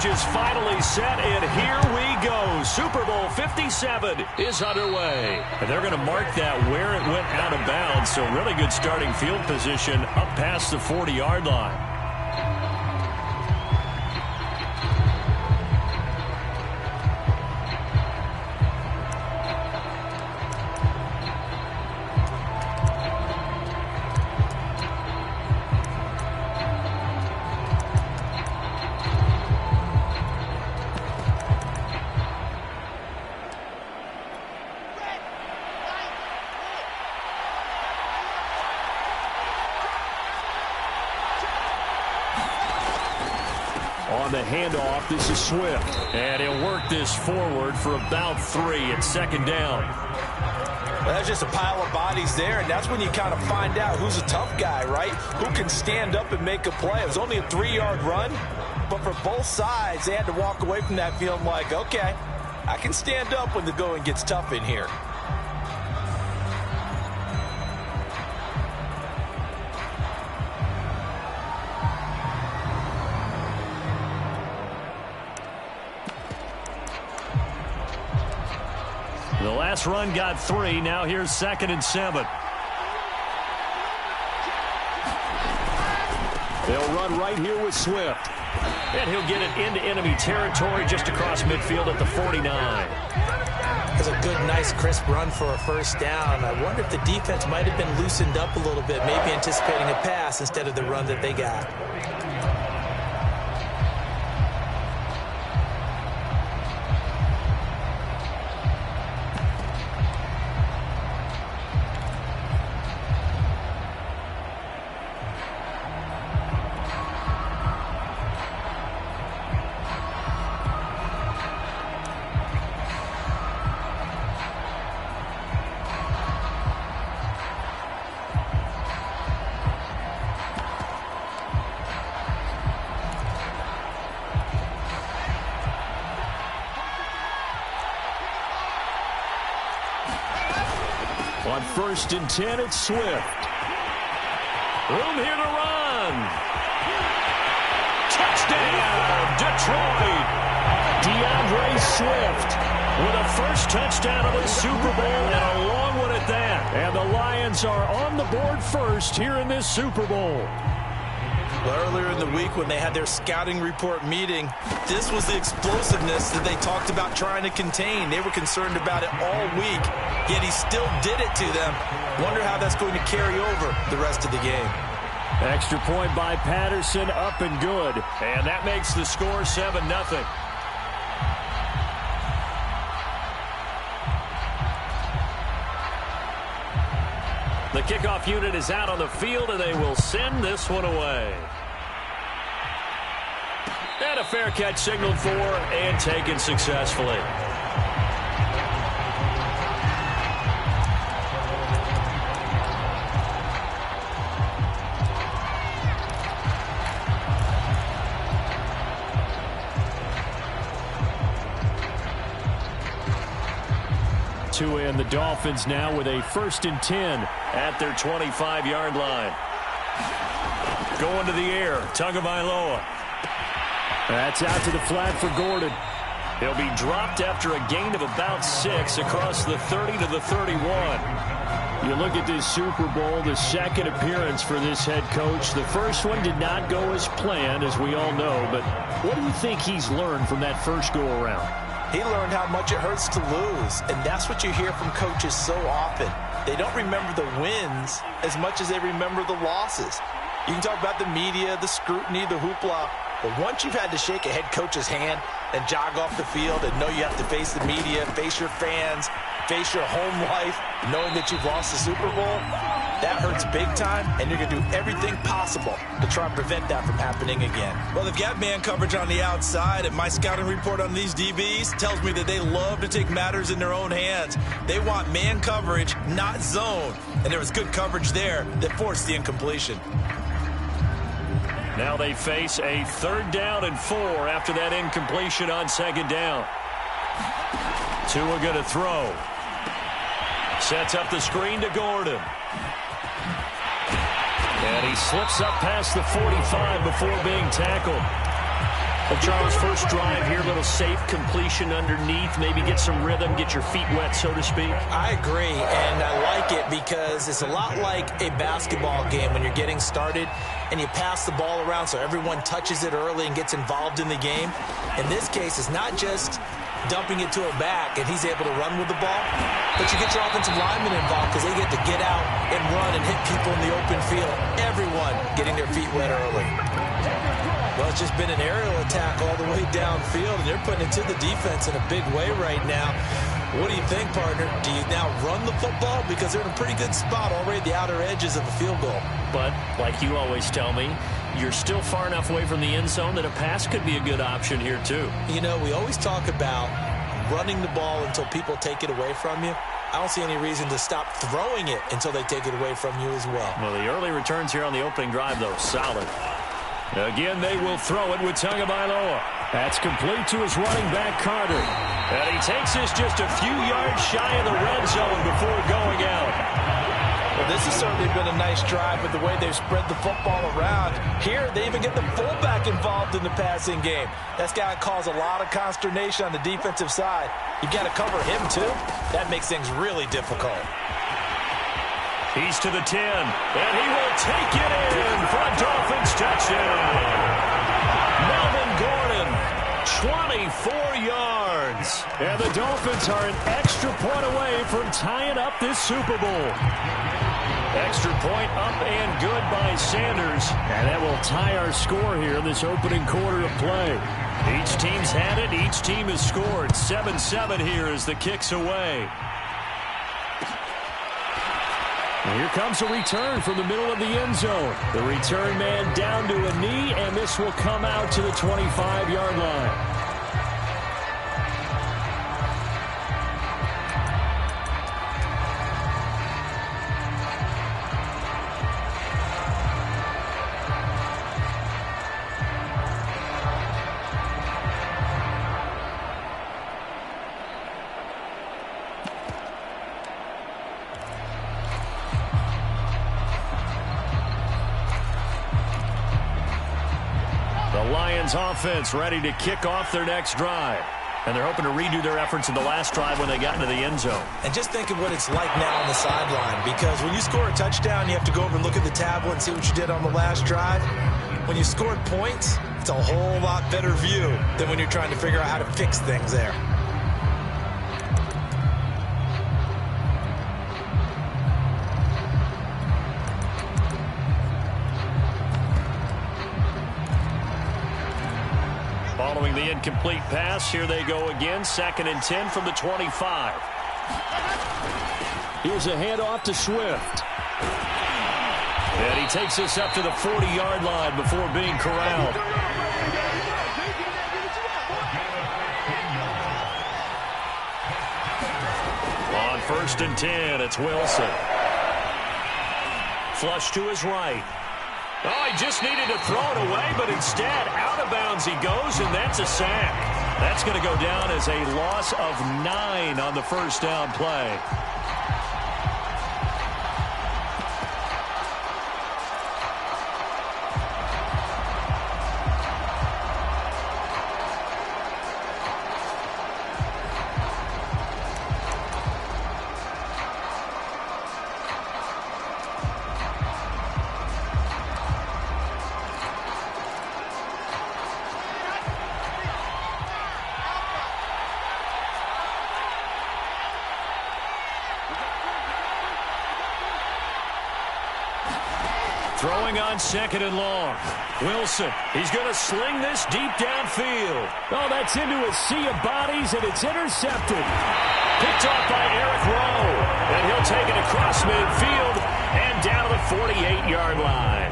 stage is finally set, and here we go. Super Bowl 57 is underway. And they're going to mark that where it went out of bounds, so really good starting field position up past the 40-yard line. On the handoff, this is Swift. And he'll work this forward for about 3 at second down. Well, that's just a pile of bodies there, and that's when you kind of find out who's a tough guy, right? Who can stand up and make a play. It was only a 3-yard run, but for both sides, they had to walk away from that feeling like, okay, I can stand up when the going gets tough in here. The last run got 3. Now here's 2nd and 7. They'll run right here with Swift. And he'll get it into enemy territory just across midfield at the 49. That's a good, nice, crisp run for a first down. I wonder if the defense might have been loosened up a little bit, maybe anticipating a pass instead of the run that they got. On 1st and 10, it's Swift. Room here to run. Touchdown, Detroit. DeAndre Swift with a first touchdown of the Super Bowl, and a long one at that. And the Lions are on the board first here in this Super Bowl. Well, earlier in the week when they had their scouting report meeting, this was the explosiveness that they talked about trying to contain. They were concerned about it all week, yet he still did it to them. Wonder how that's going to carry over the rest of the game. Extra point by Patterson, up and good. And that makes the score 7-0. The kickoff unit is out on the field, and they will send this one away. And a fair catch signaled for and taken successfully. And the Dolphins now with a 1st and 10 at their 25-yard line. Going to the air, Tagovailoa. That's out to the flat for Gordon. He'll be dropped after a gain of about 6 across the 30 to the 31. You look at this Super Bowl, the second appearance for this head coach. The first one did not go as planned, as we all know. But what do you think he's learned from that first go-around? He learned how much it hurts to lose, and that's what you hear from coaches so often. They don't remember the wins as much as they remember the losses. You can talk about the media, the scrutiny, the hoopla, but once you've had to shake a head coach's hand and jog off the field and know you have to face the media, face your fans, face your home life, knowing that you've lost the Super Bowl, that hurts big time, and you're going to do everything possible to try and prevent that from happening again. Well, they've got man coverage on the outside, and my scouting report on these DBs tells me that they love to take matters in their own hands. They want man coverage, not zone, and there was good coverage there that forced the incompletion. Now they face a 3rd down and 4 after that incompletion on 2nd down. Tua going to throw. Sets up the screen to Gordon. And he slips up past the 45 before being tackled. Well, Charles, first drive here, little safe completion underneath, maybe get some rhythm, get your feet wet, so to speak. I agree, and I like it because it's a lot like a basketball game when you're getting started and you pass the ball around so everyone touches it early and gets involved in the game. In this case, it's not just dumping it to a back and he's able to run with the ball, but you get your offensive linemen involved because they get to get out and run and hit people in the open field. Everyone getting their feet wet early. Well, it's just been an aerial attack all the way downfield, and they're putting it to the defense in a big way right now. What do you think, partner? Do you now run the football? Because they're in a pretty good spot already at the outer edges of the field goal. But, like you always tell me, you're still far enough away from the end zone that a pass could be a good option here, too. You know, we always talk about running the ball until people take it away from you. I don't see any reason to stop throwing it until they take it away from you as well. Well, the early returns here on the opening drive, though, solid. Again, they will throw it with Tagovailoa. That's complete to his running back, Carter. And he takes this just a few yards shy of the red zone before going out. Well, this has certainly been a nice drive with the way they've spread the football around. Here, they even get the fullback involved in the passing game. That's got to cause a lot of consternation on the defensive side. You've got to cover him, too. That makes things really difficult. He's to the 10, and he will take it in for a Dolphins touchdown. Melvin Gordon, 24 yards. And the Dolphins are an extra point away from tying up this Super Bowl. Extra point up and good by Sanders. And that will tie our score here in this opening quarter of play. Each team's had it. Each team has scored. 7-7 here as the kick's away. And here comes a return from the middle of the end zone. The return man down to a knee, and this will come out to the 25-yard line. Offense ready to kick off their next drive. And they're hoping to redo their efforts in the last drive when they got into the end zone. And just think of what it's like now on the sideline, because when you score a touchdown, you have to go over and look at the tablet and see what you did on the last drive. When you scored points, it's a whole lot better view than when you're trying to figure out how to fix things there. Following the incomplete pass, here they go again. 2nd and 10 from the 25. Here's a handoff to Swift. And he takes us up to the 40-yard line before being corralled. On 1st and 10, it's Wilson. Flush to his right. Oh, he just needed to throw it away, but instead, out of bounds he goes, and that's a sack. That's going to go down as a loss of 9 on the first down play. Throwing on 2nd and long. Wilson, he's going to sling this deep downfield. Oh, that's into a sea of bodies, and it's intercepted. Picked off by Eric Rowe. And he'll take it across midfield and down to the 48-yard line.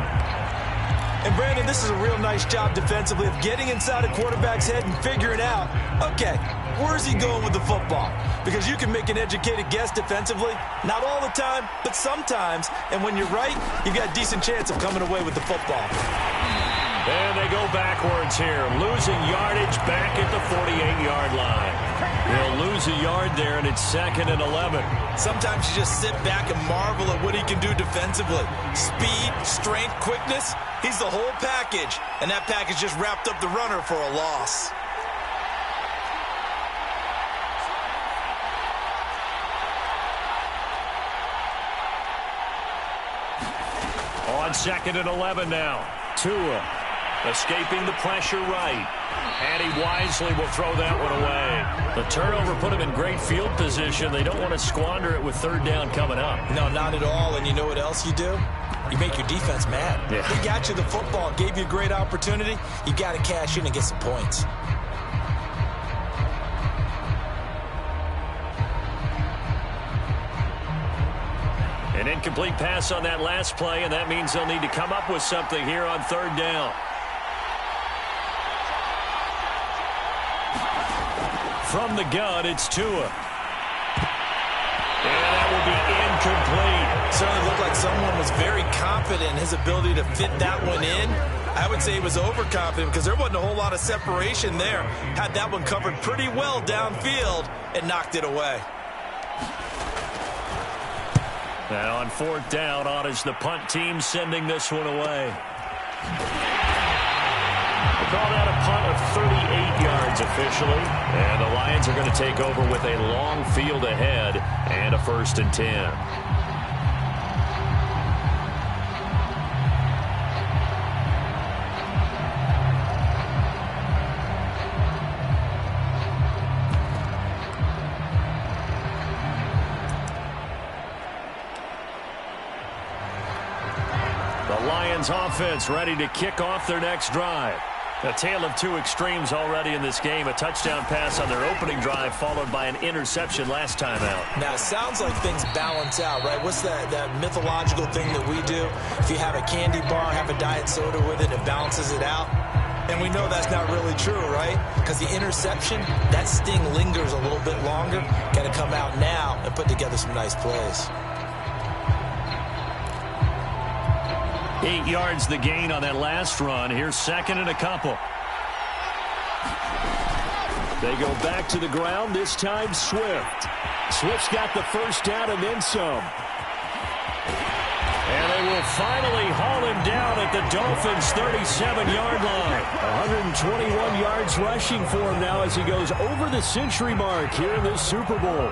And, Brandon, this is a real nice job defensively of getting inside a quarterback's head and figuring out, okay, where's he going with the football? Because you can make an educated guess defensively. Not all the time, but sometimes. And when you're right, you've got a decent chance of coming away with the football. And they go backwards here, losing yardage back at the 48-yard line. He'll lose a yard there, and it's 2nd and 11. Sometimes you just sit back and marvel at what he can do defensively. Speed, strength, quickness, he's the whole package. And that package just wrapped up the runner for a loss. On 2nd and 11 now. Tua escaping the pressure right. And he wisely will throw that one away. The turnover put him in great field position. They don't want to squander it with 3rd down coming up. No, not at all. And you know what else you do? You make your defense mad. Yeah. He got you the football, gave you a great opportunity. You got to cash in and get some points. An incomplete pass on that last play, and that means they'll need to come up with something here on 3rd down. From the gun, it's Tua. And that will be incomplete. Certainly looked like someone was very confident in his ability to fit that one in. I would say he was overconfident because there wasn't a whole lot of separation there. Had that one covered pretty well downfield and knocked it away. Now on 4th down, on is the punt team sending this one away. We'll call that a punt of 38 yards officially. And the Lions are going to take over with a long field ahead and a 1st and 10. The Lions offense ready to kick off their next drive. A tale of two extremes already in this game. A touchdown pass on their opening drive followed by an interception last time out. Now, it sounds like things balance out, right? What's that mythological thing that we do? If you have a candy bar, have a diet soda with it, it balances it out. And we know that's not really true, right? Because the interception, that sting lingers a little bit longer. Got to come out now and put together some nice plays. 8 yards the gain on that last run. Here's 2nd and a couple. They go back to the ground, this time Swift. Swift's got the 1st down and then some. And they will finally haul him down at the Dolphins' 37-yard line. 121 yards rushing for him now as he goes over the century mark here in this Super Bowl.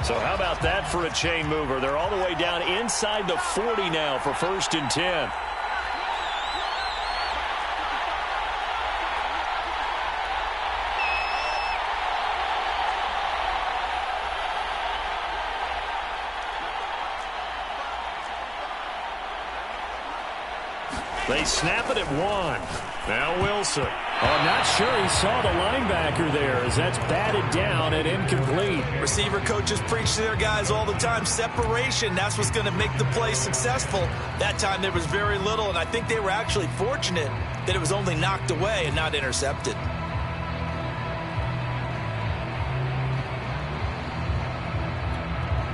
So how about that for a chain mover? They're all the way down inside the 40 now for 1st and 10. They snap it at 1. Now Wilson. Oh, I'm not sure he saw the linebacker there as that's batted down and incomplete. Receiver coaches preach to their guys all the time. Separation, that's what's going to make the play successful. That time there was very little, and I think they were actually fortunate that it was only knocked away and not intercepted.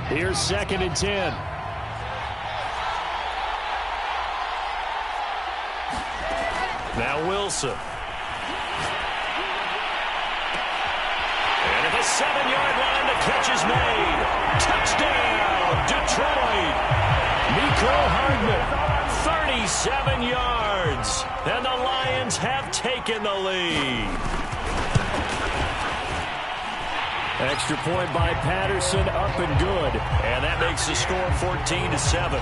Here's 2nd and 10. Now Wilson. And at the 7-yard line, the catch is made. Touchdown, Detroit. Mecole Hardman, 37 yards. And the Lions have taken the lead. Extra point by Patterson, up and good. And that makes the score 14-7.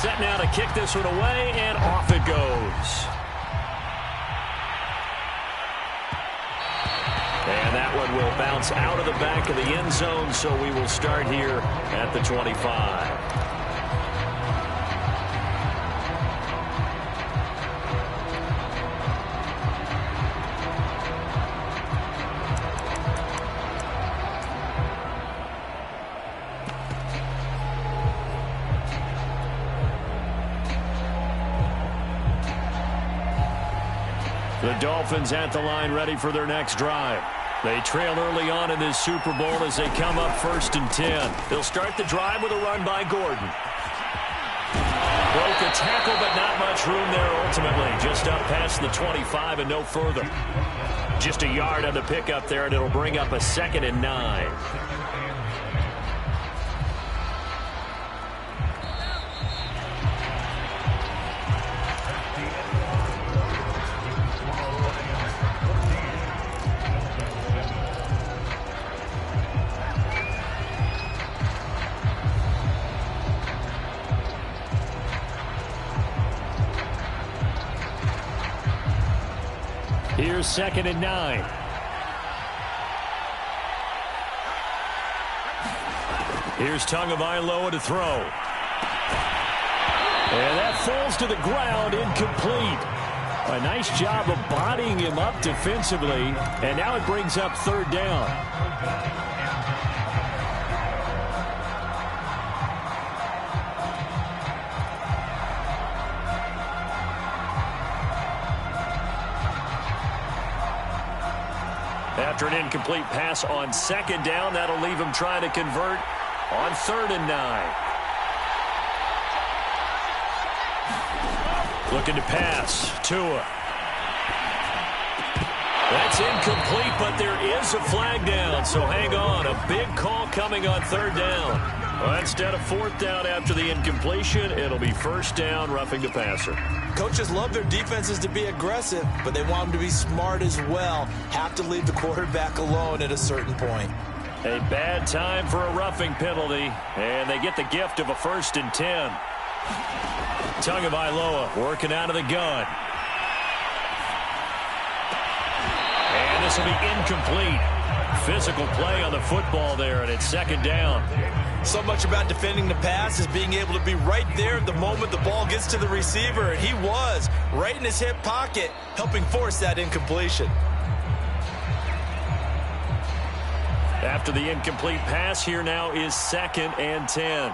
Set now to kick this one away, and off it goes. And that one will bounce out of the back of the end zone, so we will start here at the 25. The Dolphins at the line ready for their next drive. They trail early on in this Super Bowl as they come up 1st and 10. They'll start the drive with a run by Gordon. Broke a tackle, but not much room there ultimately. Just up past the 25 and no further. Just a yard on the pickup there, and it'll bring up a 2nd and 9. Here's 2nd and 9. Here's Tagovailoa to throw. And that falls to the ground, incomplete. A nice job of bodying him up defensively, and now it brings up 3rd down. After an incomplete pass on 2nd down, that'll leave him trying to convert on 3rd and 9. Looking to pass. Tua. That's incomplete, but there is a flag down, so hang on. A big call coming on 3rd down. Well, instead of 4th down after the incompletion, it'll be 1st down, roughing the passer. Coaches love their defenses to be aggressive, but they want them to be smart as well. Have to leave the quarterback alone at a certain point. A bad time for a roughing penalty, and they get the gift of a 1st and 10. Tagovailoa working out of the gun. And this will be incomplete. Physical play on the football there, and it's 2nd down. So much about defending the pass is being able to be right there at the moment the ball gets to the receiver, and he was right in his hip pocket, helping force that incompletion. After the incomplete pass, here now is 2nd and 10.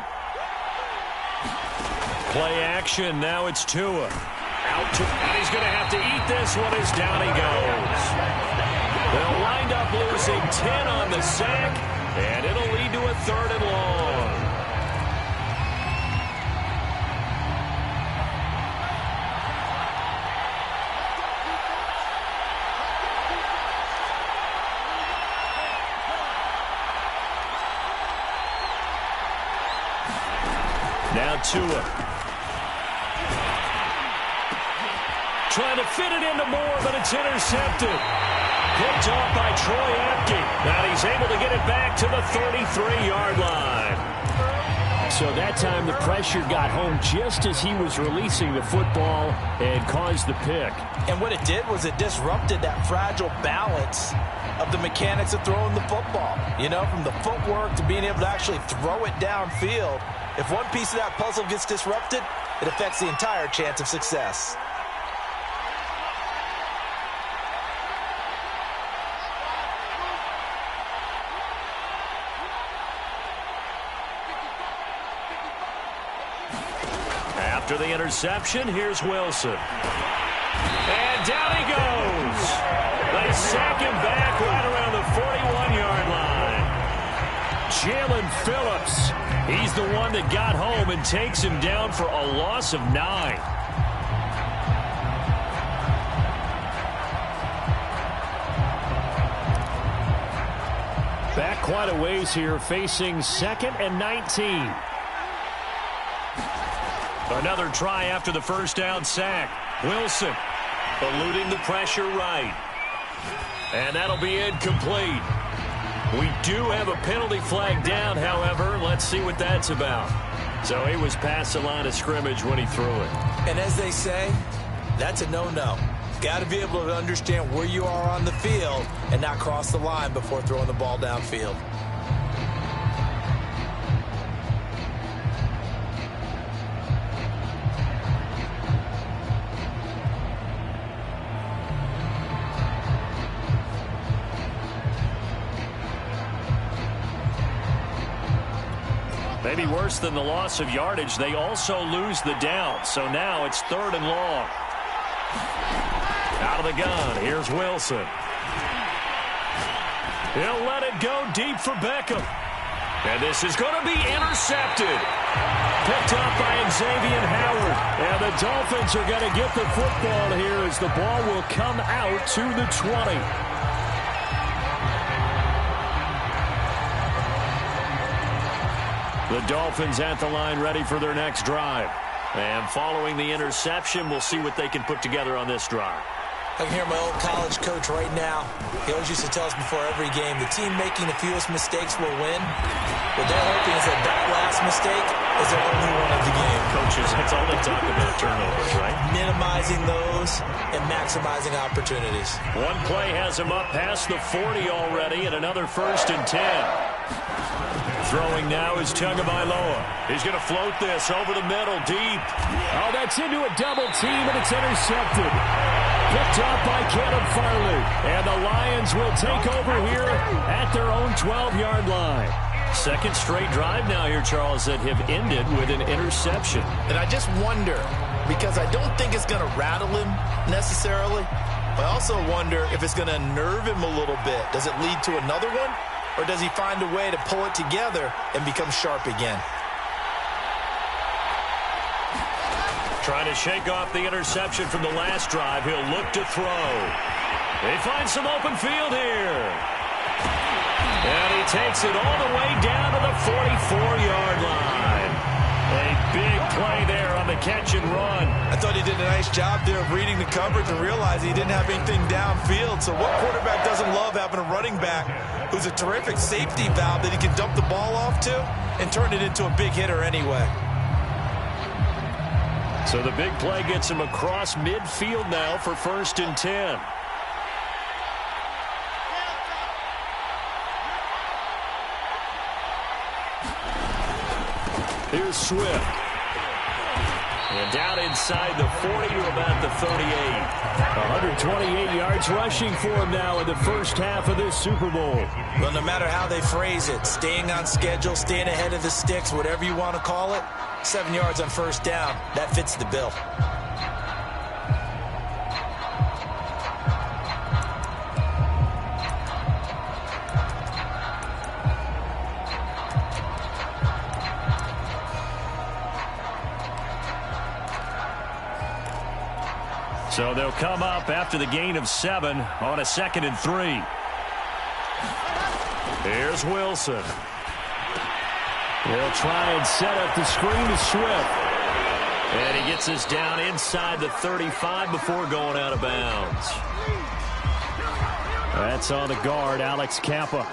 Play action, now it's Tua. Out to, and he's going to have to eat this one as down he goes. They'll wind up losing 10 on the sack, and it'll lead to a 3rd and long. Now Tua. Trying to fit it into Moore, but it's intercepted. Picked off by Troy Apke. Now he's able to get it back to the 33-yard line. So that time the pressure got home just as he was releasing the football and caused the pick. And what it did was it disrupted that fragile balance of the mechanics of throwing the football. You know, from the footwork to being able to actually throw it downfield. If one piece of that puzzle gets disrupted, it affects the entire chance of success. After the interception, here's Wilson. And down he goes. They sack him back right around the 41-yard line. Jalen Phillips, he's the one that got home and takes him down for a loss of 9. Back quite a ways here, facing 2nd and 19. Another try after the 1st down sack. Wilson eluding the pressure right. And that'll be incomplete. We do have a penalty flag down, however. Let's see what that's about. So he was past the line of scrimmage when he threw it. And as they say, that's a no-no. Got to be able to understand where you are on the field and not cross the line before throwing the ball downfield. Maybe worse than the loss of yardage, they also lose the down. So now it's 3rd and long. Out of the gun, here's Wilson. He'll let it go deep for Beckham. And this is going to be intercepted. Picked up by Xavier Howard. And the Dolphins are going to get the football here as the ball will come out to the 20. The Dolphins at the line ready for their next drive. And following the interception, we'll see what they can put together on this drive. I can hear my old college coach right now. He always used to tell us before every game, the team making the fewest mistakes will win. What they're hoping is that that last mistake is their only one of the game. Coaches, that's all they talk about, turnovers, right? Minimizing those and maximizing opportunities. One play has him up past the 40 already, and another 1st and 10. Throwing now is Tagovailoa. He's going to float this over the middle, deep. Oh, that's into a double team, and it's intercepted. Picked up by Caleb Farley. And the Lions will take over here at their own 12-yard line. Second straight drive now here, Charles, that have ended with an interception. And I just wonder, because I don't think it's going to rattle him necessarily, but I also wonder if it's going to unnerve him a little bit. Does it lead to another one? Or does he find a way to pull it together and become sharp again? Trying to shake off the interception from the last drive. He'll look to throw. They find some open field here. And he takes it all the way down to the 44-yard line. A big play there on the catch and run. I thought he did a nice job there of reading the coverage and realizing he didn't have anything downfield. So what quarterback doesn't love having a running back who's a terrific safety valve that he can dump the ball off to and turn it into a big hitter anyway? So the big play gets him across midfield now for 1st and 10. Here's Swift. And down inside the 40 to about the 38. 128 yards rushing for him now in the first half of this Super Bowl. Well, no matter how they phrase it, staying on schedule, staying ahead of the sticks, whatever you want to call it, 7 yards on first down, that fits the bill. So they'll come up after the gain of 7 on a 2nd and 3. Here's Wilson. They'll try and set up the screen to Swift. And he gets us down inside the 35 before going out of bounds. That's on the guard, Alex Kappa.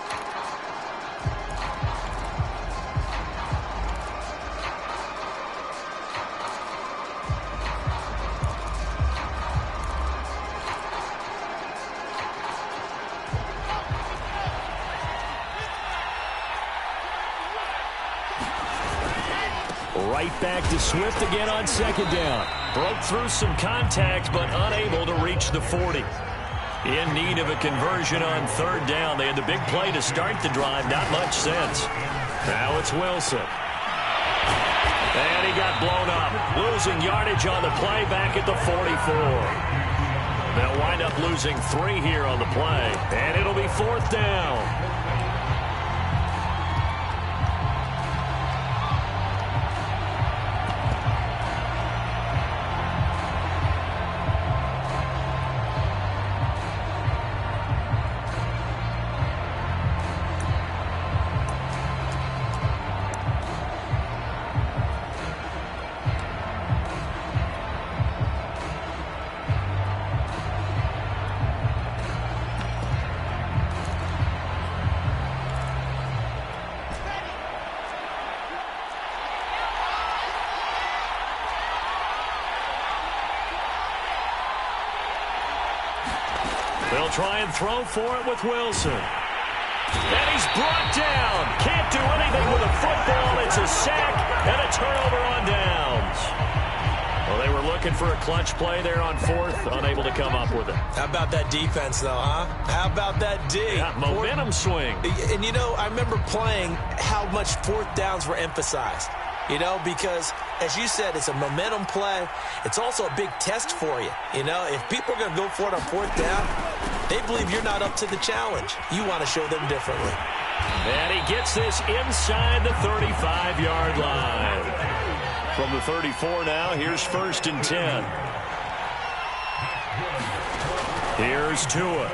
Right back to Swift again on 2nd down. Broke through some contact, but unable to reach the 40. In need of a conversion on 3rd down. They had the big play to start the drive. Not much sense. Now it's Wilson. And he got blown up. Losing yardage on the play back at the 44. They'll wind up losing 3 here on the play. And it'll be 4th down. They'll try and throw for it with Wilson. And he's brought down. Can't do anything with a football. It's a sack and a turnover on downs. Well, they were looking for a clutch play there on 4th, unable to come up with it. How about that defense, though, huh? How about that D? Yeah, momentum swing. And, you know, I remember playing how much 4th downs were emphasized. You know, because, as you said, it's a momentum play. It's also a big test for you. You know, if people are going to go for it on 4th down, They believe you're not up to the challenge. You want to show them differently. And he gets this inside the 35-yard line. From the 34 now, here's 1st and 10. Here's Tua.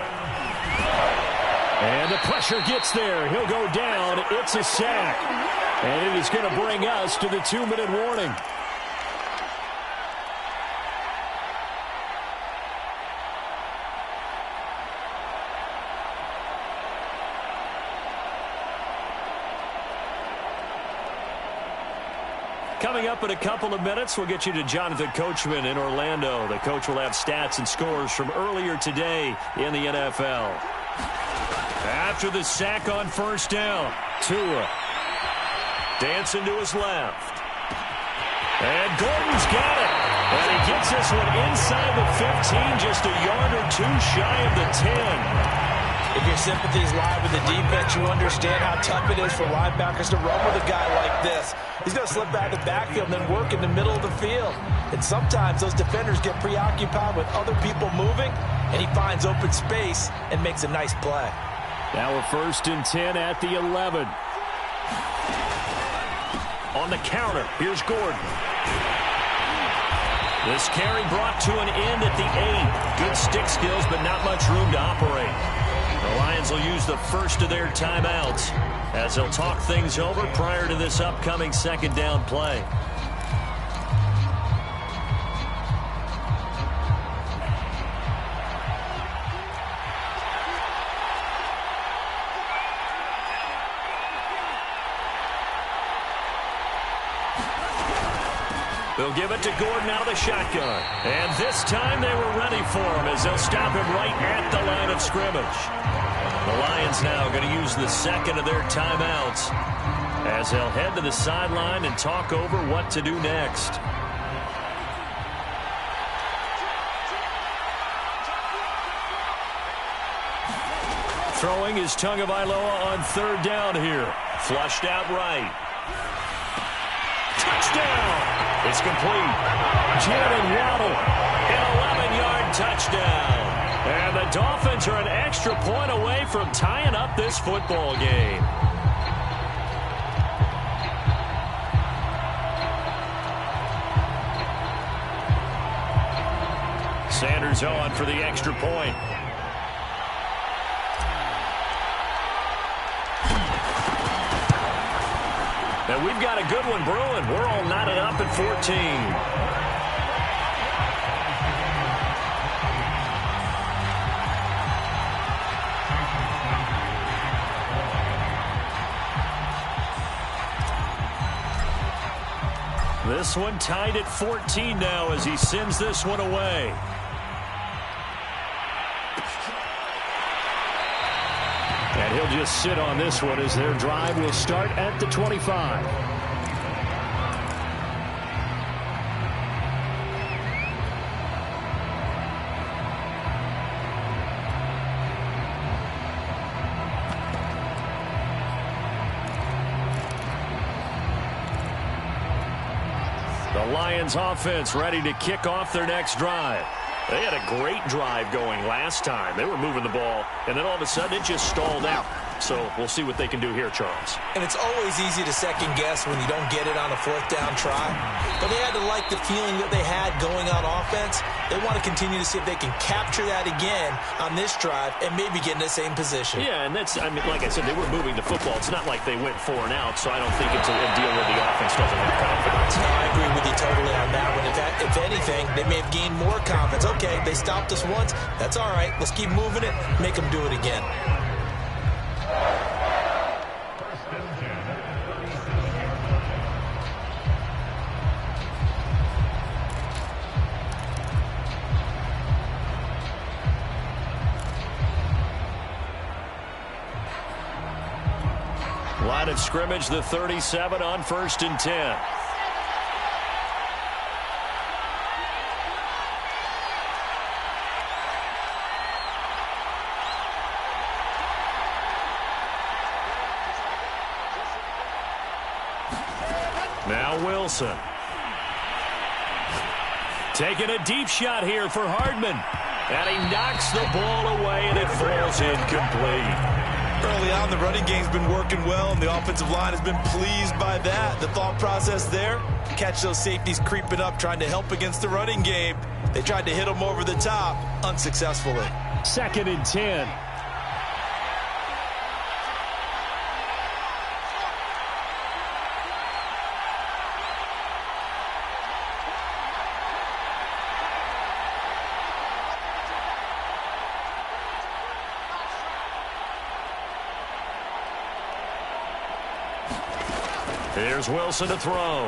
And the pressure gets there. He'll go down. It's a sack. And it is going to bring us to the 2-minute warning. Coming up in a couple of minutes, we'll get you to Jonathan Coachman in Orlando. The coach will have stats and scores from earlier today in the NFL. After the sack on 1st down, Tua dancing to his left. And Gordon's got it. And he gets this one inside the 15, just a yard or two shy of the 10. If your sympathies lie with the defense, you understand how tough it is for linebackers to run with a guy like this. He's going to slip out of the backfield and then work in the middle of the field. And sometimes those defenders get preoccupied with other people moving, and he finds open space and makes a nice play. Now we're 1st and 10 at the 11. On the counter, here's Gordon. This carry brought to an end at the 8. Good stick skills, but not much room to operate. The Lions will use the first of their timeouts as they'll talk things over prior to this upcoming 2nd down play. They'll give it to Gordon out of the shotgun. And this time they were ready for him as they'll stop him right at the line of scrimmage. The Lions now going to use the 2nd of their timeouts as they'll head to the sideline and talk over what to do next. Throwing is Tagovailoa on 3rd down here. Flushed out right. Touchdown! It's complete. Jalen Waddle, an 11-yard touchdown. And the Dolphins are an extra point away from tying up this football game. Sanders on for the extra point. And we've got a good one brewing. We're all knotted up at 14. This one tied at 14 now as he sends this one away. And he'll just sit on this one as their drive will start at the 25. The Lions offense ready to kick off their next drive. They had a great drive going last time. They were moving the ball, and then all of a sudden it just stalled out. So we'll see what they can do here, Charles. And it's always easy to second guess when you don't get it on a 4th down try. But they had to like the feeling that they had going on offense. They want to continue to see if they can capture that again on this drive and maybe get in the same position. Yeah, and that's, I mean, like I said, they were moving the football. It's not like they went 4 and out, so I don't think it's a deal where the offense doesn't have confidence. No, I agree with you totally on that one. If anything, they may have gained more confidence. Okay, they stopped us once. That's all right. Let's keep moving it. Make them do it again. Line of scrimmage, the 37 on 1st and 10. Now Wilson. Taking a deep shot here for Hardman. And he knocks the ball away, and it falls incomplete. Early on, the running game's been working well, and the offensive line has been pleased by that. The thought process there, catch those safeties creeping up, trying to help against the running game. They tried to hit them over the top, unsuccessfully. 2nd and 10. Here's Wilson to throw.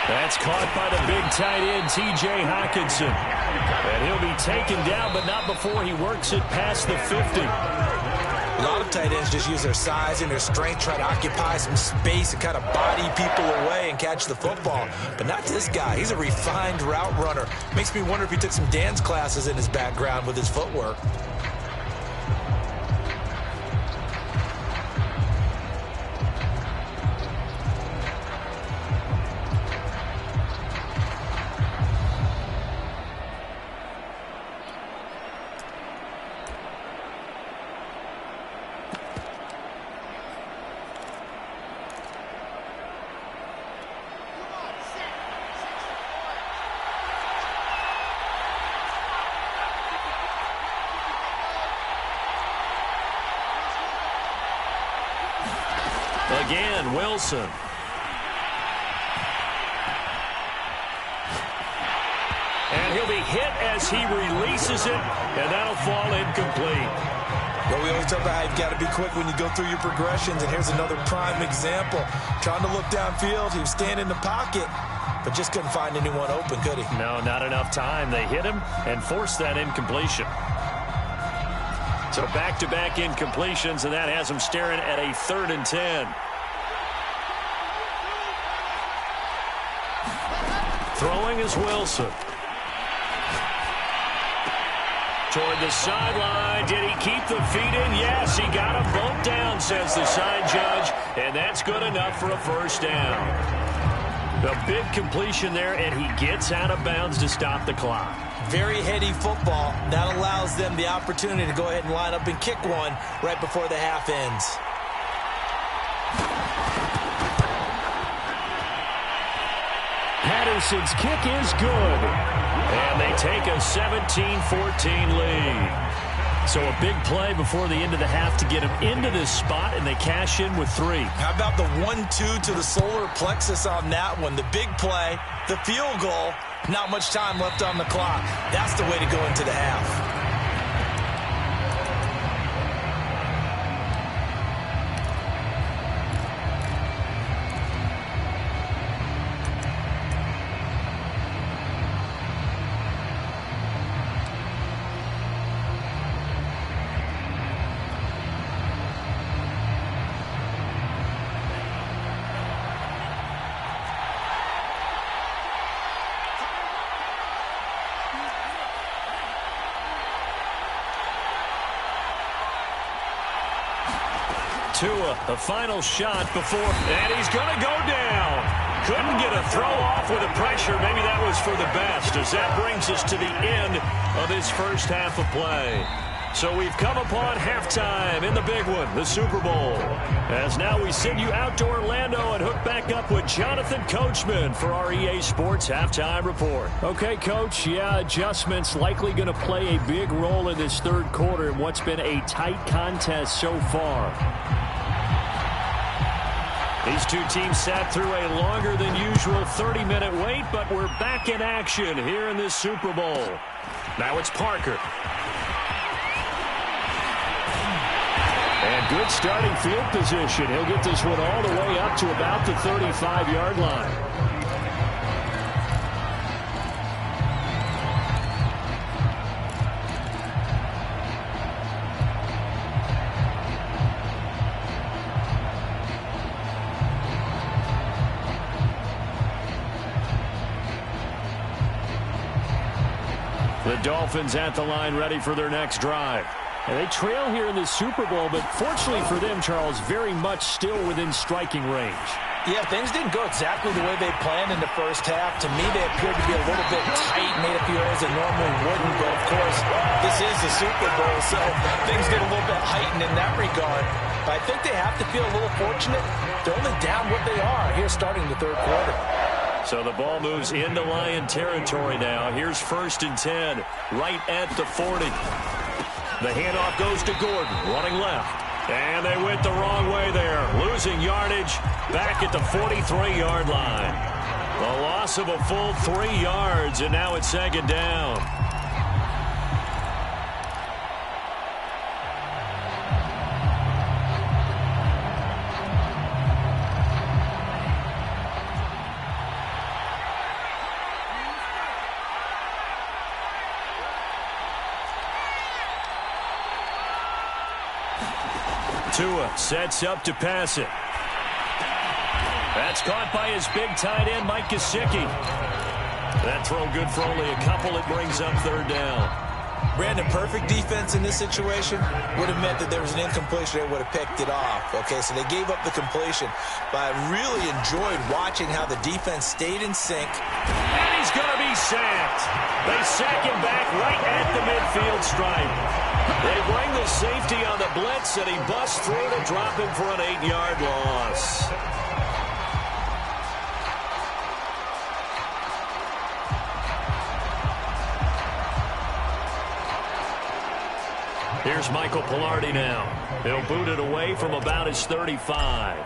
That's caught by the big tight end, T.J. Hockenson. And he'll be taken down, but not before he works it past the 50. A lot of tight ends just use their size and their strength, try to occupy some space and kind of body people away and catch the football. But not this guy. He's a refined route runner. Makes me wonder if he took some dance classes in his background with his footwork. Again, Wilson. And he'll be hit as he releases it, and that'll fall incomplete. Well, we always talk about how you've got to be quick when you go through your progressions, and here's another prime example. Trying to look downfield, he was standing in the pocket, but just couldn't find anyone open, could he? No, not enough time. They hit him and forced that incompletion. So back-to-back incompletions, and that has him staring at a 3rd and 10. Throwing is Wilson. Toward the sideline. Did he keep the feet in? Yes, he got them both down, says the side judge, and that's good enough for a first down. A big completion there, and he gets out of bounds to stop the clock. Very heady football. That allows them the opportunity to go ahead and line up and kick one right before the half ends. Patterson's kick is good. And they take a 17-14 lead. So a big play before the end of the half to get them into this spot, and they cash in with 3. How about the 1-2 to the solar plexus on that one? The big play, the field goal, not much time left on the clock. That's the way to go into the half. Tua, the final shot before, and he's going to go down. Couldn't get a throw off with the pressure. Maybe that was for the best, as that brings us to the end of this first half of play. So we've come upon halftime in the big one, the Super Bowl. As now we send you out to Orlando and hook back up with Jonathan Coachman for our EA Sports Halftime Report. Okay, Coach, yeah, adjustments likely going to play a big role in this third quarter in what's been a tight contest so far. These two teams sat through a longer than usual 30-minute wait, but we're back in action here in this Super Bowl. Now it's Parker. And good starting field position. He'll get this one all the way up to about the 35-yard line. The Dolphins at the line ready for their next drive. And they trail here in the Super Bowl, but fortunately for them, Charles, very much still within striking range. Yeah, things didn't go exactly the way they planned in the first half. To me, they appeared to be a little bit tight, made a few errors that normally wouldn't. But, of course, this is the Super Bowl, so things get a little bit heightened in that regard. But I think they have to feel a little fortunate. They're only down what they are here starting the third quarter. So the ball moves into Lion territory now. Here's 1st and 10, right at the 40. The handoff goes to Gordon, running left. And they went the wrong way there, losing yardage back at the 43-yard line. The loss of a full 3 yards, and now it's 2nd down. Tua sets up to pass it. That's caught by his big tight end, Mike Gesicki. That throw good for only a couple. It brings up 3rd down. Brandon, perfect defense in this situation would have meant that there was an incompletion. They would have picked it off. Okay, so they gave up the completion. But I really enjoyed watching how the defense stayed in sync. And he's going to be sacked. They sack him back right at the midfield stripe. They bring the safety on the blitz, and he busts through to drop him for an 8-yard loss. Here's Michael Pilardi now. He'll boot it away from about his 35.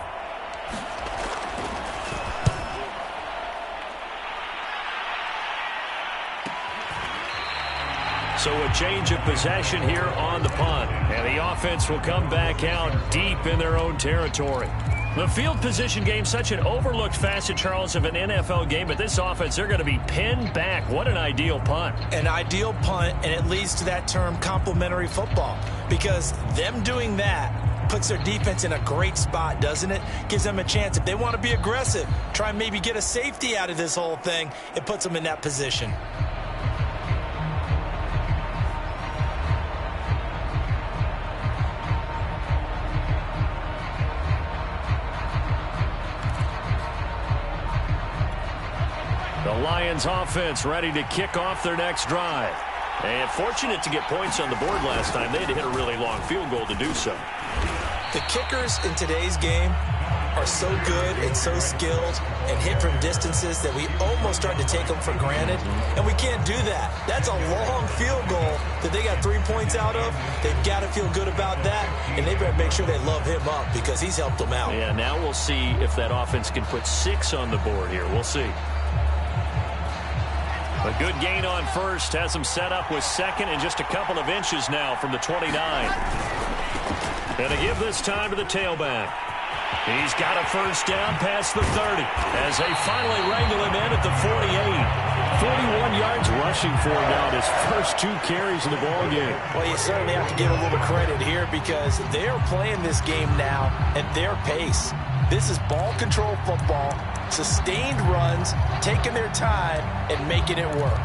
So a change of possession here on the punt. And the offense will come back out deep in their own territory. The field position game, such an overlooked facet, Charles, of an NFL game. But this offense, they're going to be pinned back. What an ideal punt. An ideal punt, and it leads to that term complementary football. Because them doing that puts their defense in a great spot, doesn't it? Gives them a chance. If they want to be aggressive, try and maybe get a safety out of this whole thing, it puts them in that position. The Lions offense ready to kick off their next drive. And fortunate to get points on the board last time. They had to hit a really long field goal to do so. The kickers in today's game are so good and so skilled and hit from distances that we almost start to take them for granted. And we can't do that. That's a long field goal that they got 3 points out of. They've got to feel good about that. And they better make sure they love him up because he's helped them out. Yeah, now we'll see if that offense can put 6 on the board here. We'll see. A good gain on first has him set up with 2nd and just a couple of inches now from the 29. And to give this time to the tailback. He's got a first down past the 30 as they finally wrangle him in at the 48. 41 yards rushing for him now in his first 2 carries in the ballgame. Well, you certainly have to give a little credit here because they're playing this game now at their pace. This is ball control football, sustained runs, taking their time, and making it work.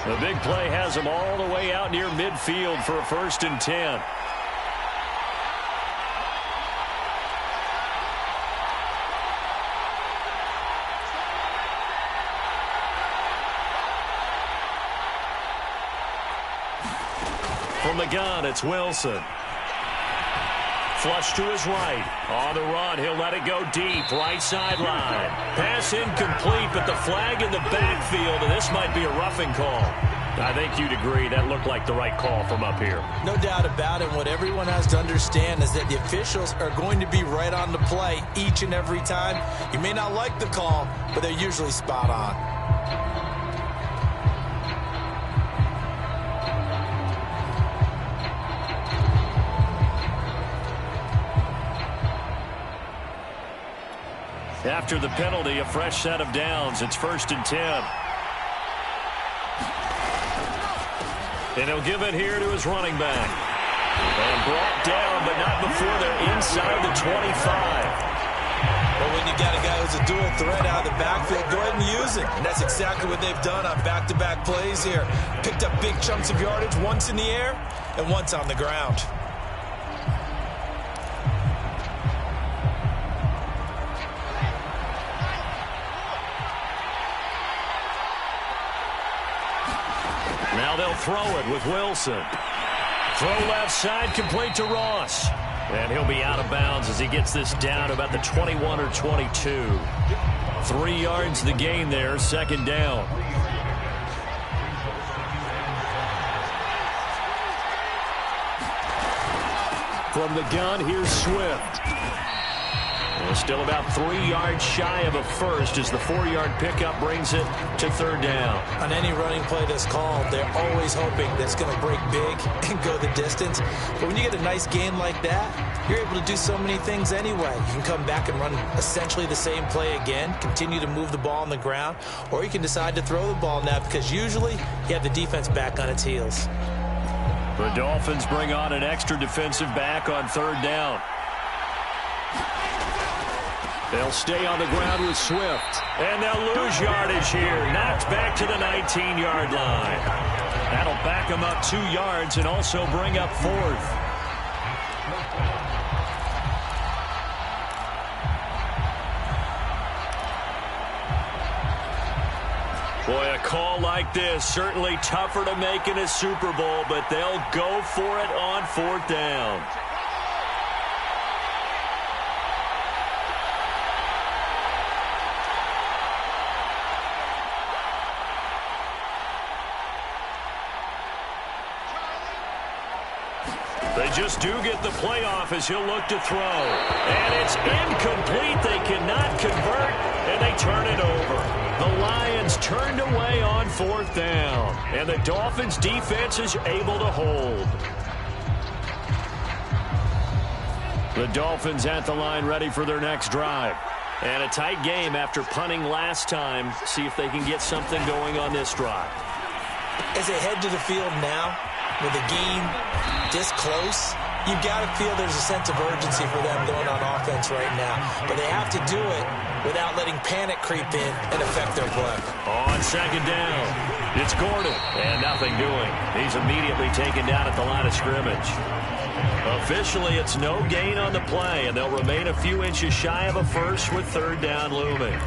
The big play has them all the way out near midfield for a 1st and 10. From the gun, it's Wilson. Flush to his right. On the run, he'll let it go deep. Right sideline. Pass incomplete, but the flag in the backfield, and this might be a roughing call. I think you'd agree that looked like the right call from up here. No doubt about it. What everyone has to understand is that the officials are going to be right on the play each and every time. You may not like the call, but they're usually spot on. After the penalty, a fresh set of downs. It's 1st and 10. And he'll give it here to his running back. And brought down, but not before they're inside the 25. But when you got a guy who's a dual threat out of the backfield, go ahead and use it. And that's exactly what they've done on back-to-back plays here. Picked up big chunks of yardage, once in the air and once on the ground. Now they'll throw it with Wilson. Throw left side, complete to Ross. And he'll be out of bounds as he gets this down to about the 21 or 22. 3 yards the gain there, second down. From the gun, here's Swift. And still about 3 yards shy of a first as the 4-yard pickup brings it to third down. On any running play that's called, they're always hoping that it's going to break big and go the distance. But when you get a nice gain like that, you're able to do so many things anyway. You can come back and run essentially the same play again, continue to move the ball on the ground, or you can decide to throw the ball now because usually you have the defense back on its heels. The Dolphins bring on an extra defensive back on third down. They'll stay on the ground with Swift. And they'll lose yardage here. Knocked back to the 19-yard line. That'll back them up 2 yards and also bring up fourth. Boy, a call like this, certainly tougher to make in a Super Bowl, but they'll go for it on fourth down. They just do get the playoff as he'll look to throw. And it's incomplete. They cannot convert, and they turn it over. The Lions turned away on fourth down, and the Dolphins' defense is able to hold. The Dolphins at the line ready for their next drive. And a tight game after punting last time. See if they can get something going on this drive. As they head to the field now, with a game this close, you've got to feel there's a sense of urgency for them going on offense right now. But they have to do it without letting panic creep in and affect their play. On second down, it's Gordon, and nothing doing. He's immediately taken down at the line of scrimmage. Officially, it's no gain on the play, and they'll remain a few inches shy of a first with third down looming.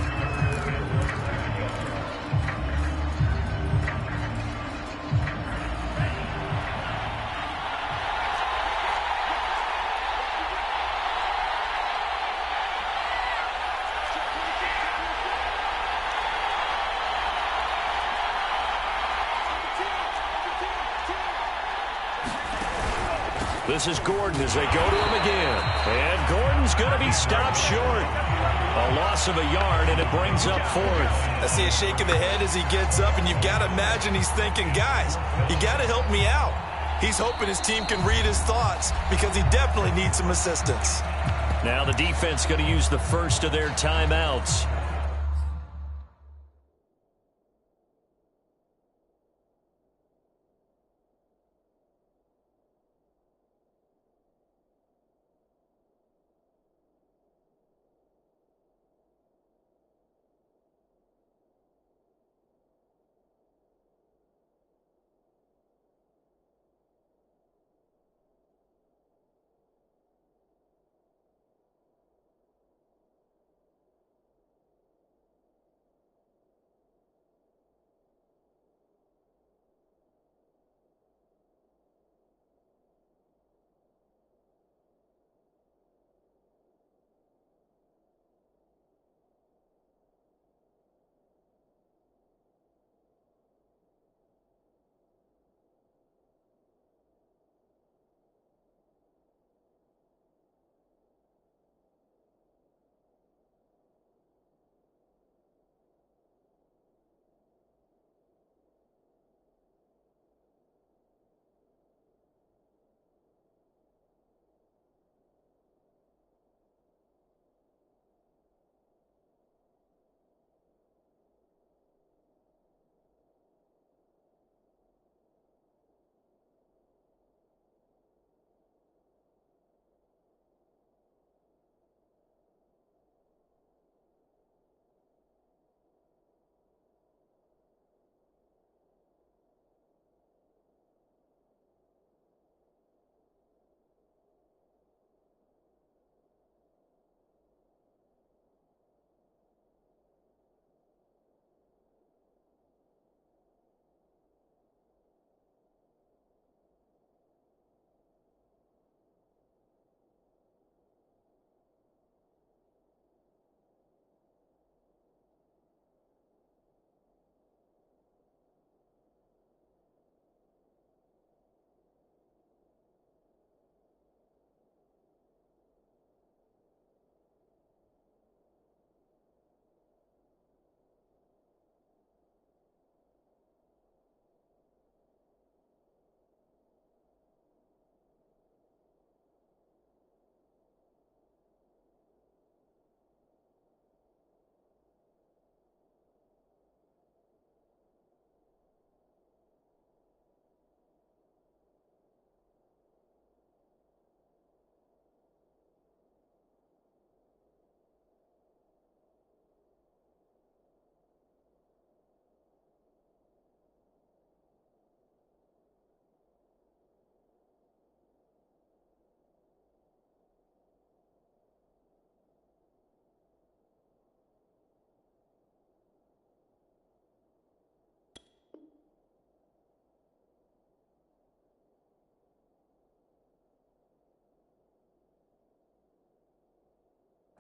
This is Gordon as they go to him again. And Gordon's going to be stopped short. A loss of a yard, and it brings up fourth. I see a shake of the head as he gets up, and you've got to imagine he's thinking, guys, you got to help me out. He's hoping his team can read his thoughts because he definitely needs some assistance. Now the defense going to use the first of their timeouts.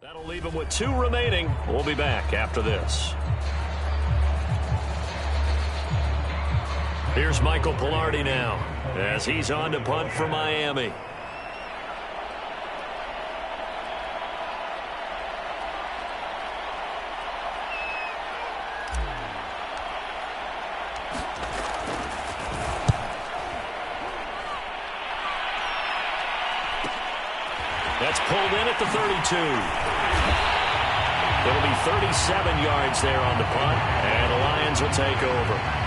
That'll leave him with 2 remaining. We'll be back after this. Here's Michael Pilardi now as he's on to punt for Miami. That's pulled in at the 32. It'll be 37 yards there on the punt, and the Lions will take over.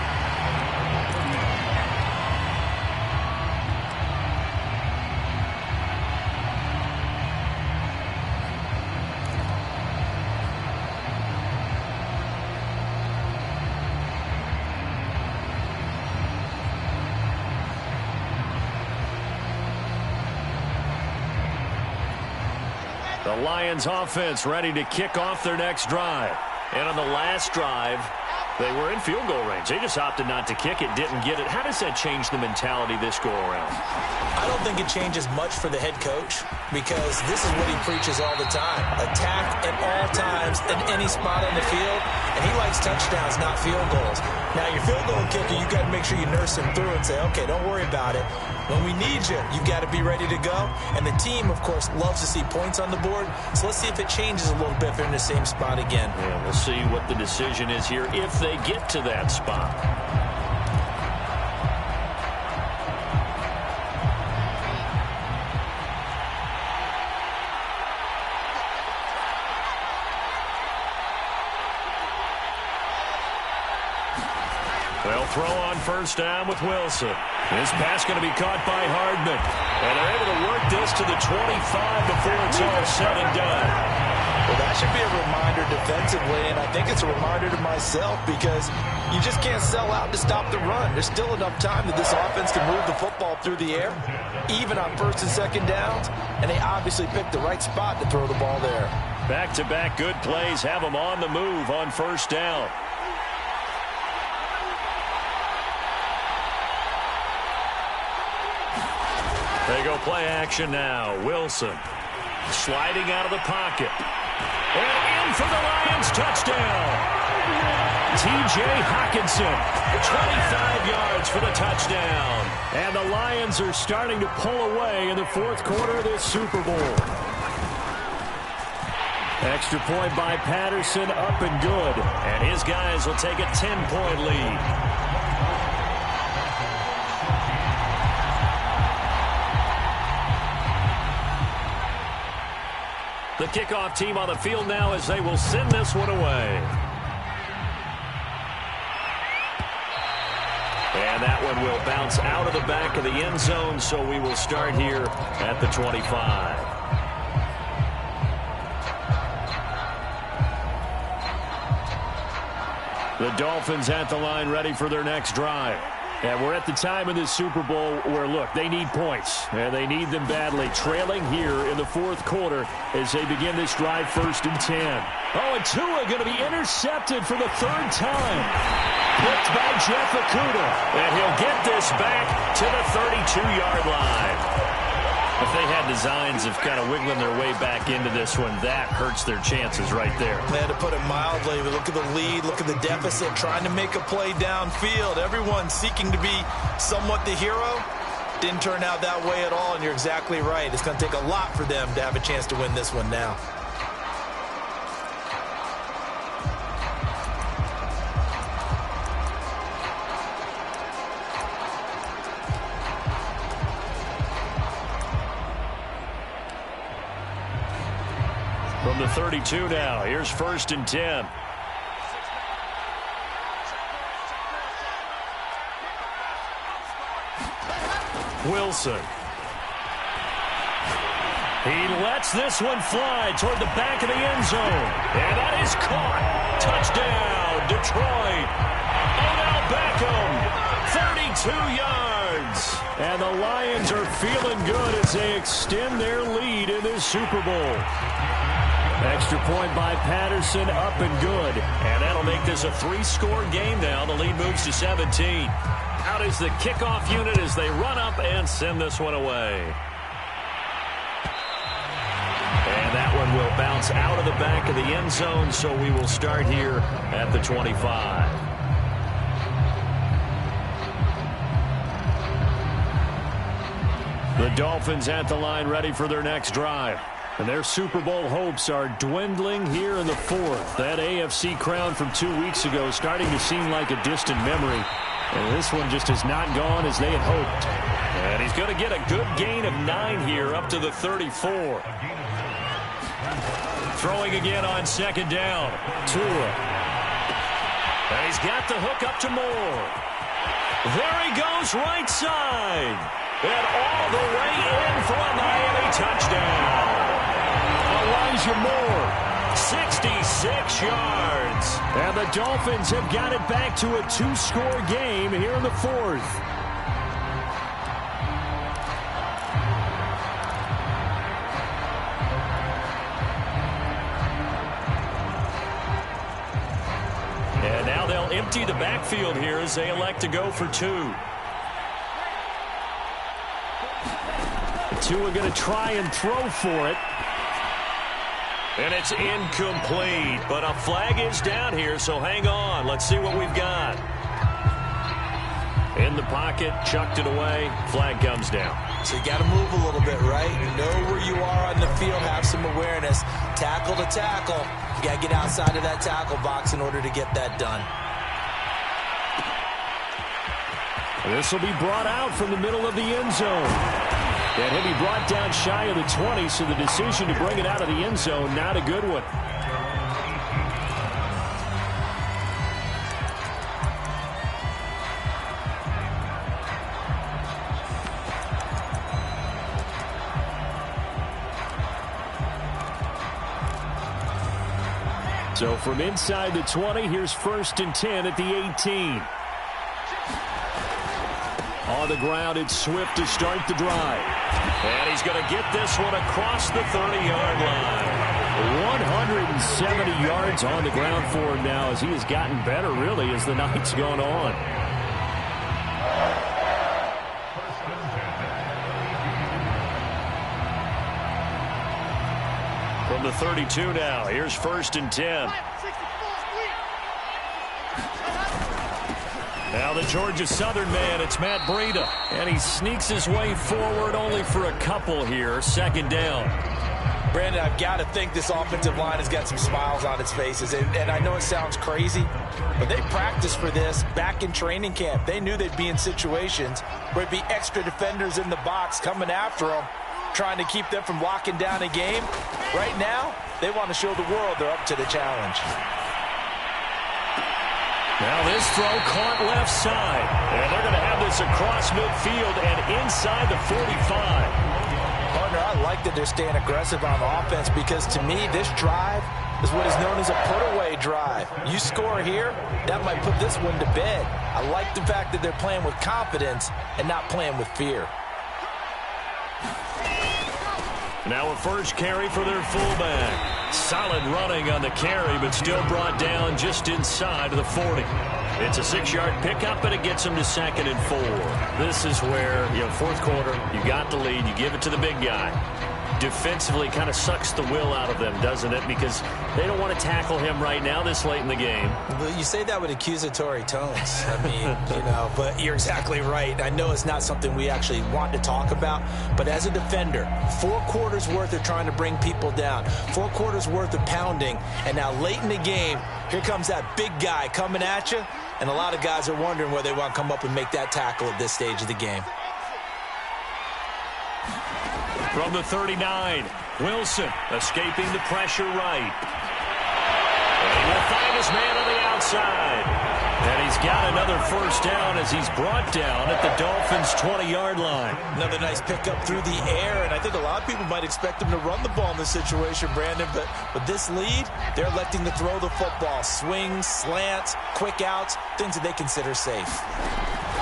The Lions offense ready to kick off their next drive. And on the last drive, they were in field goal range. They just opted not to kick it, didn't get it. How does that change the mentality this go-around? I don't think it changes much for the head coach because this is what he preaches all the time. Attack at all times in any spot on the field, and he likes touchdowns, not field goals. Now, your field goal kicker, you've got to make sure you nurse him through and say, okay, don't worry about it. When we need you, you've got to be ready to go. And the team, of course, loves to see points on the board. So let's see if it changes a little bit if they're in the same spot again. Yeah, we'll see what the decision is here if they get to that spot. They'll throw on first down with Wilson. This pass going to be caught by Hardman. And they're able to work this to the 25 before it's all said and done. Well, that should be a reminder defensively, and I think it's a reminder to myself because you just can't sell out to stop the run. There's still enough time that this offense can move the football through the air, even on first and second downs, and they obviously picked the right spot to throw the ball there. Back-to-back good plays have them on the move on first down. They go play action now. Wilson sliding out of the pocket. And in for the Lions touchdown. T.J. Hockenson, 25 yards for the touchdown. And the Lions are starting to pull away in the fourth quarter of this Super Bowl. Extra point by Patterson, up and good. And his guys will take a 10-point lead. The kickoff team on the field now as they will send this one away. And that one will bounce out of the back of the end zone, so we will start here at the 25. The Dolphins at the line ready for their next drive. And we're at the time in this Super Bowl where, look, they need points, and they need them badly. Trailing here in the fourth quarter as they begin this drive first and 10. Oh, and Tua going to be intercepted for the third time. Picked by Jeff Okudah. And he'll get this back to the 32-yard line. If they had designs of kind of wiggling their way back into this one, that hurts their chances right there. They had to put it mildly. Look at the lead. Look at the deficit. Trying to make a play downfield. Everyone seeking to be somewhat the hero. Didn't turn out that way at all, and you're exactly right. It's going to take a lot for them to have a chance to win this one now. From the 32 now, here's first and 10. Wilson. He lets this one fly toward the back of the end zone. And that is caught. Touchdown, Detroit. Odell Beckham, 32 yards. And the Lions are feeling good as they extend their lead in this Super Bowl. Extra point by Patterson, up and good. And that'll make this a 3-score game now. The lead moves to 17. Out is the kickoff unit as they run up and send this one away. And that one will bounce bounce out of the back of the end zone, so we will start here at the 25. The Dolphins at the line, ready for their next drive. And their Super Bowl hopes are dwindling here in the fourth. That AFC crown from 2 weeks ago starting to seem like a distant memory. And this one just has not gone as they had hoped. And he's going to get a good gain of 9 here up to the 34. Throwing again on second down. Tua. And he's got the hook up to Moore. There he goes, right side. And all the way in for a Miami touchdown. Elijah Moore, 66 yards. And the Dolphins have got it back to a 2-score game here in the fourth. And now they'll empty the backfield here as they elect to go for 2. Tua going to try and throw for it. And it's incomplete, but a flag is down here, so hang on. Let's see what we've got. In the pocket, chucked it away, flag comes down. So you got to move a little bit, right? Know where you are on the field, have some awareness. Tackle to tackle. You got to get outside of that tackle box in order to get that done. This will be brought out from the middle of the end zone. And he'll be brought down shy of the 20, so the decision to bring it out of the end zone, not a good one. So from inside the 20, here's 1st and 10 at the 18. On the ground, it's Swift to start the drive. And he's going to get this one across the 30-yard line. 170 yards on the ground for him now as he has gotten better, really, as the night's gone on. From the 32 now, here's 1st and 10. Now the Georgia Southern man, it's Matt Breida. And he sneaks his way forward only for a couple here. 2nd down. Brandon, I've got to think this offensive line has got some smiles on its faces. And I know it sounds crazy, but they practiced for this back in training camp. They knew they'd be in situations where it'd be extra defenders in the box coming after them, trying to keep them from locking down a game. Right now, they want to show the world they're up to the challenge. Now this throw caught left side. And they're going to have this across midfield and inside the 45. Partner, I like that they're staying aggressive on offense because to me, this drive is what is known as a put-away drive. You score here, that might put this one to bed. I like the fact that they're playing with confidence and not playing with fear. Now a first carry for their fullback. Solid running on the carry, but still brought down just inside of the 40. It's a 6-yard pickup, and it gets them to 2nd and 4. This is where, fourth quarter, you got the lead, you give it to the big guy. Defensively kind of sucks the will out of them, doesn't it? Because they don't want to tackle him right now this late in the game. Well, you say that with accusatory tones. I mean, but you're exactly right. I know it's not something we actually want to talk about, but as a defender, 4 quarters worth of trying to bring people down, 4 quarters worth of pounding, and now late in the game, here comes that big guy coming at you, and a lot of guys are wondering whether they want to come up and make that tackle at this stage of the game. From the 39, Wilson escaping the pressure right. And he will find his man on the outside. And he's got another first down as he's brought down at the Dolphins' 20-yard line. Another nice pickup through the air, and I think a lot of people might expect him to run the ball in this situation, Brandon, but with this lead, they're electing to throw the football. Swings, slants, quick outs, things that they consider safe.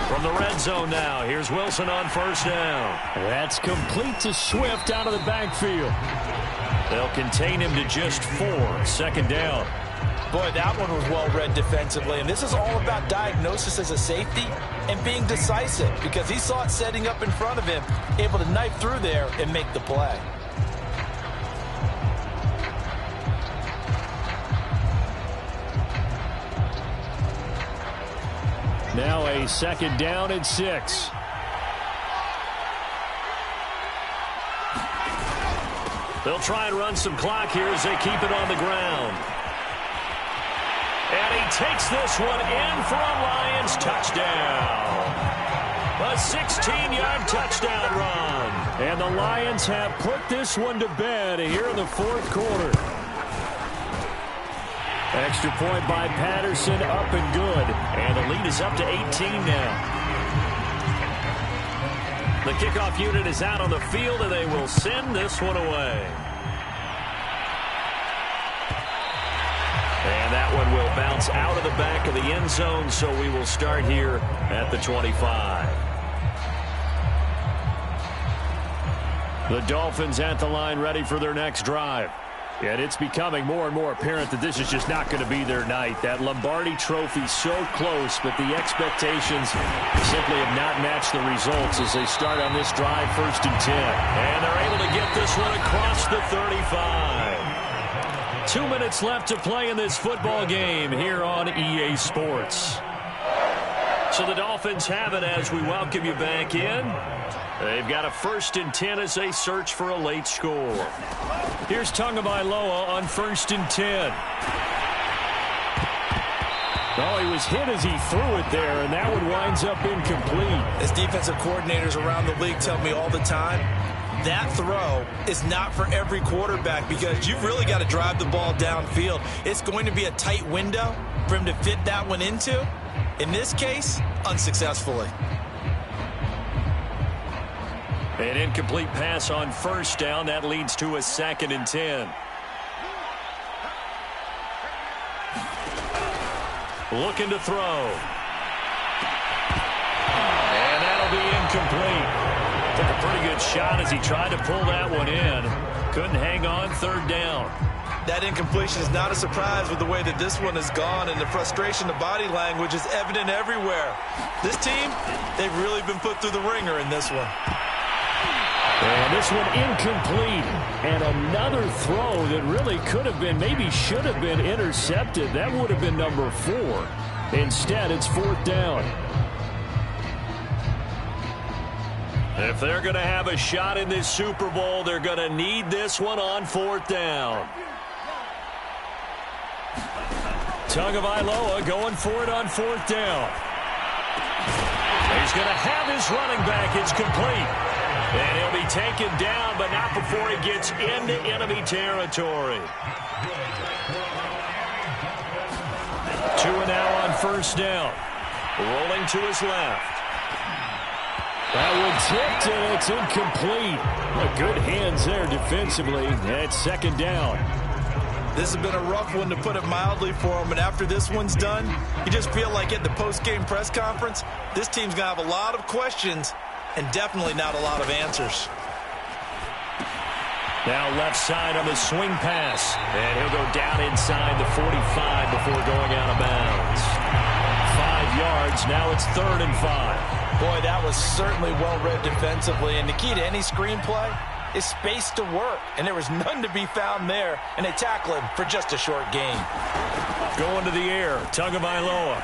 From the red zone now, here's Wilson on first down. That's complete to Swift out of the backfield. They'll contain him to just 4. 2nd down. Boy, that one was well-read defensively, and this is all about diagnosis as a safety and being decisive because he saw it setting up in front of him, able to knife through there and make the play. Now a 2nd down and 6. They'll try and run some clock here as they keep it on the ground. And he takes this one in for a Lions touchdown. A 16-yard touchdown run. And the Lions have put this one to bed here in the 4th quarter. Extra point by Patterson, up and good. And the lead is up to 18 now. The kickoff unit is out on the field, and they will send this one away. And that one will bounce out of the back of the end zone, so we will start here at the 25. The Dolphins at the line, ready for their next drive. And it's becoming more and more apparent that this is just not going to be their night. That Lombardi Trophy so close, but the expectations simply have not matched the results as they start on this drive, 1st and 10. And they're able to get this one across the 35. 2 minutes left to play in this football game here on EA Sports. So the Dolphins have it as we welcome you back in. They've got a 1st and 10 as they search for a late score. Here's Tagovailoa on 1st and 10. Oh, he was hit as he threw it there, and that one winds up incomplete. As defensive coordinators around the league tell me all the time, that throw is not for every quarterback because you've really got to drive the ball downfield. It's going to be a tight window for him to fit that one into. In this case, unsuccessfully. An incomplete pass on 1st down. That leads to a 2nd and 10. Looking to throw. And that'll be incomplete. Took a pretty good shot as he tried to pull that one in. Couldn't hang on, 3rd down. That incompletion is not a surprise with the way that this one has gone, and the frustration, the body language is evident everywhere. This team, they've really been put through the ringer in this one. And this one incomplete. And another throw that really could have been, maybe should have been intercepted. That would have been number 4. Instead, it's 4th down. If they're going to have a shot in this Super Bowl, they're going to need this one on 4th down. Tagovailoa going for it on 4th down. He's going to have his running back. It's complete. And he'll be taken down, but not before he gets into enemy territory. 2 now on 1st down. Rolling to his left. That one tipped, and it's incomplete. Good hands there defensively. That's 2nd down. This has been a rough one, to put it mildly, for him. And after this one's done, you just feel like at the post-game press conference, this team's going to have a lot of questions and definitely not a lot of answers. Now left side on the swing pass. And he'll go down inside the 45 before going out of bounds. 5 yards. Now it's 3rd and 5. Boy, that was certainly well-read defensively. And the key to any screenplay is space to work. And there was none to be found there. And they tackle him for just a short gain. Going to the air. Tagovailoa.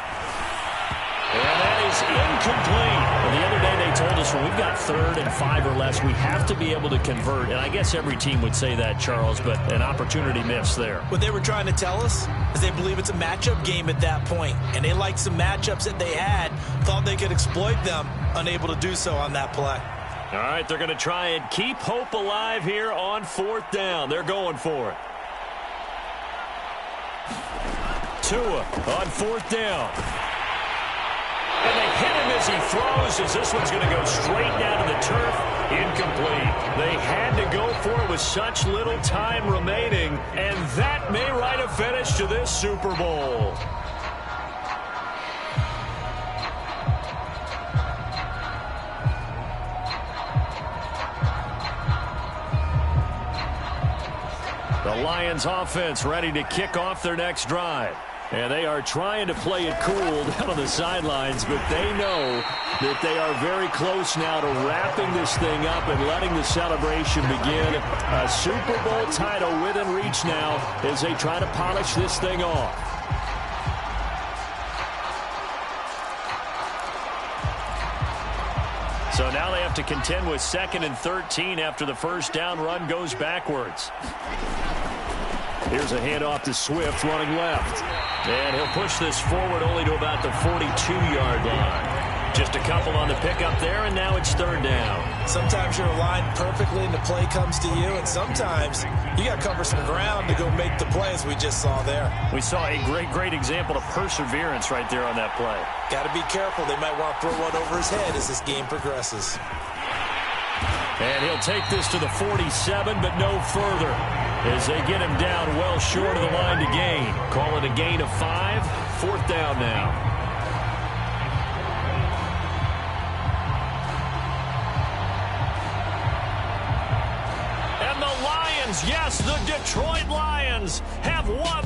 And that is incomplete. Well, the other day they told us when we've got 3rd and 5 or less, we have to be able to convert. And I guess every team would say that, Charles, but an opportunity missed there. What they were trying to tell us is they believe it's a matchup game at that point. And they liked some matchups that they had, thought they could exploit them, unable to do so on that play. All right, they're going to try and keep hope alive here on 4th down. They're going for it. Tua on 4th down. And they hit him as he throws, as this one's going to go straight down to the turf. Incomplete. They had to go for it with such little time remaining, and that may write a finish to this Super Bowl. The Lions offense ready to kick off their next drive. And they are trying to play it cool down on the sidelines, but they know that they are very close now to wrapping this thing up and letting the celebration begin. A Super Bowl title within reach now as they try to polish this thing off. So now they have to contend with 2nd and 13 after the first down run goes backwards. Here's a handoff to Swift running left. And he'll push this forward only to about the 42-yard line. Just a couple on the pickup there, and now it's 3rd down. Sometimes you're aligned perfectly and the play comes to you, and sometimes you got to cover some ground to go make the play, as we just saw there. We saw a great example of perseverance right there on that play. Got to be careful. They might want to throw one over his head as this game progresses. And he'll take this to the 47, but no further, as they get him down well short of the line to gain. Call it a gain of 5. 4th down now. Yes, the Detroit Lions have won